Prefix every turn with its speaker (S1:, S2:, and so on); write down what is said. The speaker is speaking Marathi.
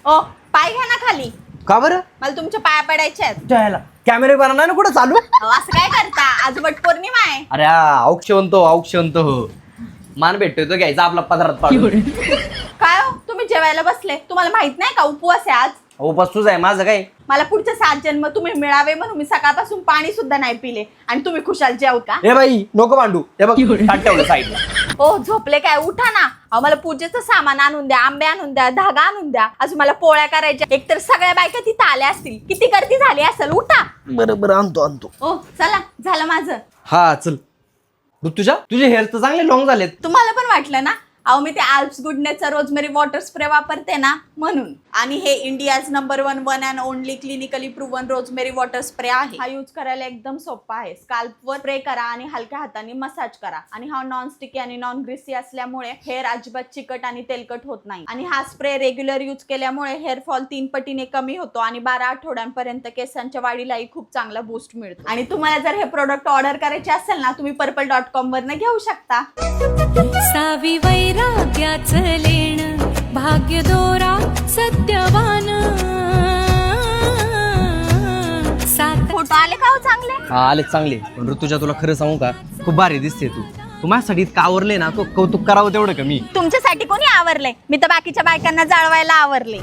S1: ओ पाय घ्या ना खाली.
S2: का बरं?
S1: मला तुमच्या पाया पडायचे आहेत.
S2: जायला कॅमेरे बनवणार ना कुठं चालू?
S1: असं काय करता? आज वट पौर्णिमा आहे.
S2: अरे औक्षवंत हो. मान भेटतोय तो घ्यायचा आपला पदरात पाडून.
S1: काय हो तुम्ही जेवायला बसले, तुम्हाला माहित नाही का उपवास आहे आज?
S2: उपवास तुझा आहे, माझं काय?
S1: मला पुढचे 7 जन्म तुम्ही मिळावे म्हणून मी सकाळपासून पाणी सुद्धा नाही पिले आणि तुम्ही खुशाल जेवता.
S2: ए बाई नको भांडू. हे बघ ताट ठेवलं साईडला.
S1: ओ झोपले काय? उठा ना. अहो मला पूजेचं सामान आणून द्या, आंबे आणून द्या, धागा आणून द्या, अजून मला पोळ्या करायच्या. एकतर सगळ्या बायका तिथं आल्या असतील, किती गर्दी झाली असेल. उठा.
S2: बरं आणतो.
S1: ओ चला, झालं माझं.
S2: हा चल. ऋतुजा तुझे हेअर तर चांगले लॉंग झालेत.
S1: तुम्हाला पण वाटलं ना? अहो मी ते आल्प्स गुडनेसचा रोजमेरी वॉटर स्प्रे वापरते ना म्हणून. आणि हे India's number 1 and only clinically proven rosemary water spray आहे. हा यूज करायला एकदम सोपा आहे. स्काल्पवर स्प्रे करा आणि हलक्या हाताने मसाज करा. आणि हा नॉन स्टिकी आणि नॉन ग्रीसी असल्यामुळे हेअर अजिबात चिकट आणि तेलकट होत नाही. आणि हा स्प्रे रेग्युलर यूज केल्यामुळे हेअर फॉल 3 पटीने कमी होतो आणि 12 आठवड्यांपर्यंत केसांच्या वाढीलाही खूप चांगला बूस्ट मिळतो. आणि तुम्हाला जर हे प्रोडक्ट ऑर्डर करायचे असेल ना, तुम्ही purple.com वरनं घेऊ शकता.
S3: सावी वैराग्याचं लेण भाग्य दोरा सत्यवान.
S1: फोटो आले का हो चांगले?
S2: हा आले चांगले. पण ऋतुजा तुला खरं सांगू का, खूप भारी दिसते तू माझ्यासाठी इतकं आवरले ना, तो कौतुक करावं तेवढं कमी.
S1: तुमच्यासाठी कोणी आवरलंय? मी तर बाकीच्या बायकांना जाळवायला आवरले.